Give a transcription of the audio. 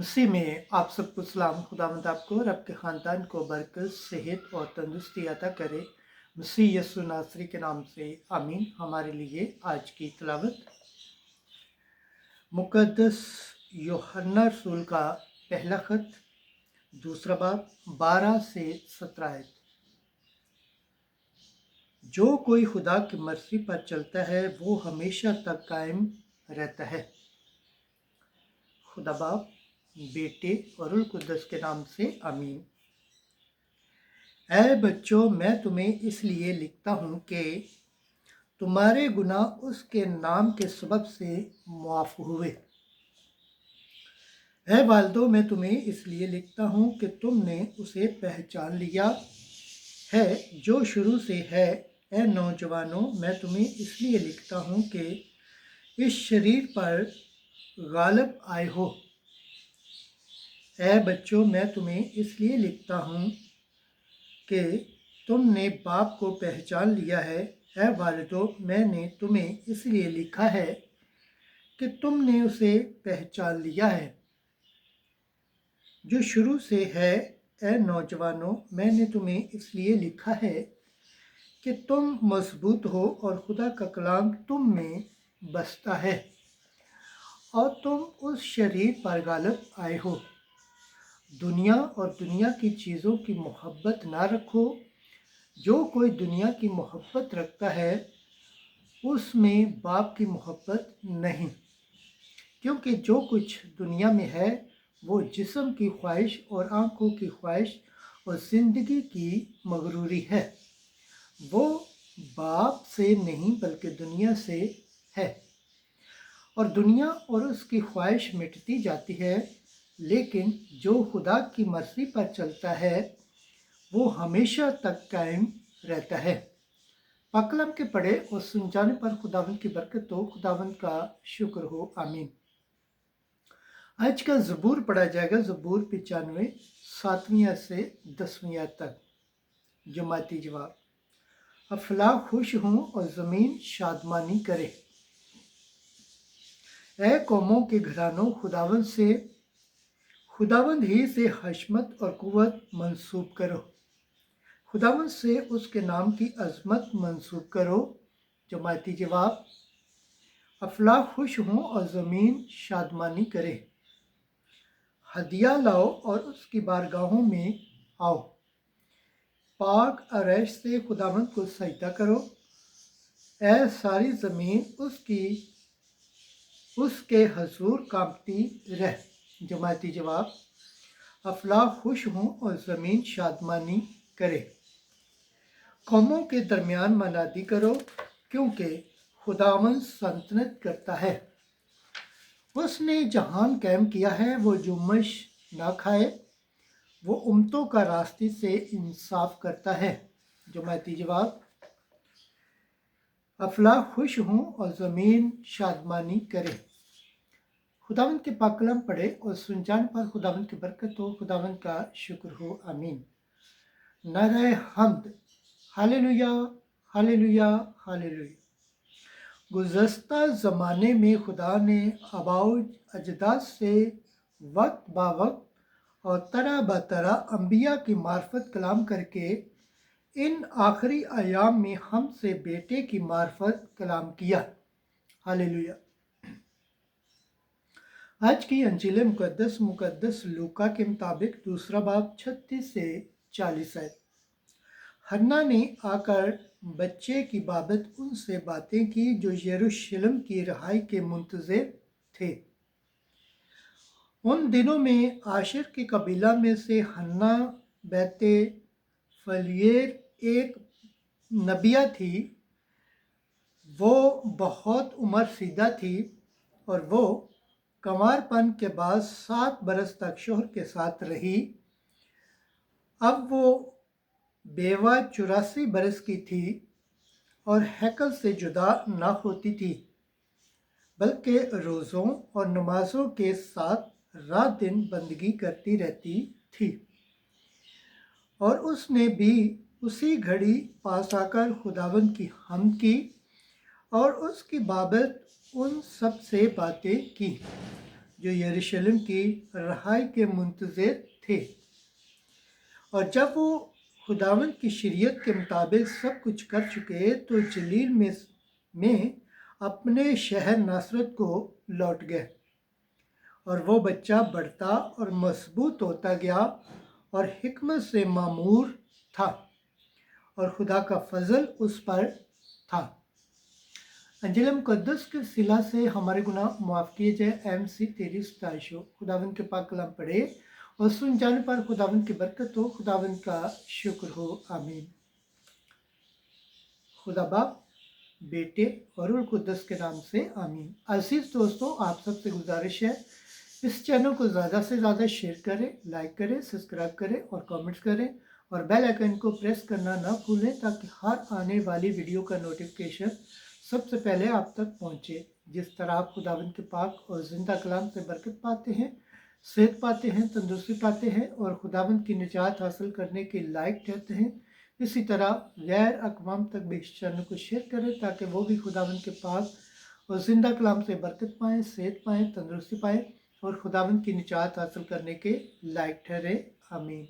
मसीह में आप सबको सलाम। खुदावंद आपको और आपके ख़ानदान को बरकत, सेहत और तंदुरुस्ती अता करे। मसीह यस्सु नासरी के नाम से आमीन। हमारे लिए आज की तिलावत मुक़द्दस यूहन्ना रसूल का पहला ख़त, दूसरा बाब, 12 से 17 आयत। जो कोई खुदा की मर्ज़ी पर चलता है वो हमेशा तक कायम रहता है। खुदा बाप, बेटे और रूह कुद्दस के नाम से आमीन। ऐ बच्चों, मैं तुम्हें इसलिए लिखता हूँ कि तुम्हारे गुनाह उसके नाम के सबब से मुआफ़ हुए। ऐ वालिदो, मैं तुम्हें इसलिए लिखता हूँ कि तुमने उसे पहचान लिया है जो शुरू से है। ऐ नौजवानों, मैं तुम्हें इसलिए लिखता हूँ कि इस शरीर पर गालिब आए हो। ऐ बच्चों, मैं तुम्हें इसलिए लिखता हूँ कि तुमने बाप को पहचान लिया है। ऐ वालिदो, मैंने तुम्हें इसलिए लिखा है कि तुमने उसे पहचान लिया है जो शुरू से है। ऐ नौजवानों, मैंने तुम्हें इसलिए लिखा है कि तुम मजबूत हो और खुदा का कलाम तुम में बसता है और तुम उस शरीर पर गालिब आए हो। दुनिया और दुनिया की चीज़ों की मोहब्बत ना रखो। जो कोई दुनिया की मोहब्बत रखता है उसमें बाप की मोहब्बत नहीं, क्योंकि जो कुछ दुनिया में है वो जिस्म की ख्वाहिश और आंखों की ख्वाहिश और ज़िंदगी की मगरूरी है, वो बाप से नहीं बल्कि दुनिया से है। और दुनिया और उसकी ख्वाहिश मिटती जाती है, लेकिन जो खुदा की मर्ज़ी पर चलता है वो हमेशा तक कायम रहता है। पाकलम के पढ़े और सुन जाने पर खुदावंद की बरकत हो। खुदावंद का शुक्र हो, आमीन। आज का ज़बूर पढ़ा जाएगा, ज़बूर 95, 7वीं आयत से 10वीं आयत तक। जमाती जवाब। अफला खुश हूँ और ज़मीन शादमानी करे। ऐ कौमों के घरानों, खुदावंद ही से हशमत और कुव्वत मंसूब करो। खुदावंद से उसके नाम की अज़मत मंसूब करो। जमाती जवाब। अफला खुश हूँ और ज़मीन शादमानी करे। हदिया लाओ और उसकी बारगाहों में आओ। पाक अरैश से खुदावंद को सजदा करो। ऐ सारी ज़मीन उसके हजूर कांपती रह। जमाती जवाब। अफला खुश हूँ और ज़मीन शादमानी करे। कौमों के दरमियान मनादी करो, क्योंकि खुदावंद सल्तनत करता है। उसने जहान कायम किया है, वो जुम्मश ना खाए। वो उम्मतों का रास्ते से इंसाफ करता है। जमाती जवाब। अफला खुश हूँ और ज़मीन शादमानी करे। खुदावंद के पाकलम पढ़े और सुन जाने पर खुदावंद की बरकत हो। खुदावंद का शुक्र हो, आमीन। नारे हम्द। Hallelujah, hallelujah, hallelujah. गुज़श्ता ज़माने में खुदा ने आबाओ अजदाद से वक्त बा वक्त और तरह ब तरह अंबिया की मार्फत कलाम करके इन आखिरी अयाम में हमसे बेटे की मार्फत कलाम किया। हालेलुया। आज की अंजील मुकद्दस लूका के मुताबिक दूसरा बाब 36 से 40 है। हन्ना ने आकर बच्चे की बाबत उनसे बातें की जो यरूशलेम की रिहाई के मुंतज़िर थे। उन दिनों में आशिर के कबीला में से हन्ना बैते फलियर एक नबिया थी। वो बहुत उम्र सीधा थी और वो कंवारपन के बाद 7 बरस तक शोहर के साथ रही। अब वो बेवा 84 बरस की थी और हैकल से जुदा ना होती थी, बल्कि रोज़ों और नमाज़ों के साथ रात दिन बंदगी करती रहती थी। और उसने भी उसी घड़ी पास आकर खुदावंद की हम्द की और उसकी बाबत उन सब से बातें की जो यरूशलेम की रहाई के मुंतज़िर थे। और जब वो खुदावंद की शरीयत के मुताबिक सब कुछ कर चुके तो जलील में अपने शहर नासरत को लौट गए। और वो बच्चा बढ़ता और मजबूत होता गया और हिकमत से मामूर था और खुदा का फजल उस पर था। अंजिल मुक़द्दस के सिला से हमारे गुनाह माफ़ किए जाए। MC तेरी सताइश हो। खुदावंद के पाक कलाम पढ़े और सुन जाने पर खुदावंद की बरकत हो। खुदावंद का शुक्र हो। आमीन। खुदा बाप, बेटे और रूह कुद्दस के नाम से आमीन। अजीज दोस्तों, आप सबसे गुजारिश है इस चैनल को ज़्यादा से ज़्यादा शेयर करें, लाइक करें, सब्सक्राइब करें और कमेंट्स करें और बेल आइकन को प्रेस करना ना भूलें ताकि हर आने वाली वीडियो का नोटिफिकेशन सबसे पहले आप तक पहुंचे। जिस तरह आप खुदावंद के पाक और ज़िंदा कलाम से बरकत पाते हैं, सेहत पाते हैं, तंदुरुस्ती पाते हैं और खुदावंद की निजात हासिल करने के लायक ठहरते हैं, इसी तरह गैर अक़वाम तक भी इस चैनल को शेयर करें ताकि वो भी खुदावंद के पाक और ज़िंदा कलाम से बरकत पाएँ, सेहत पाएँ, तंदुरुस्ती पाएँ और खुदावंद की निजात हासिल करने के लायक ठहरे। आमीन।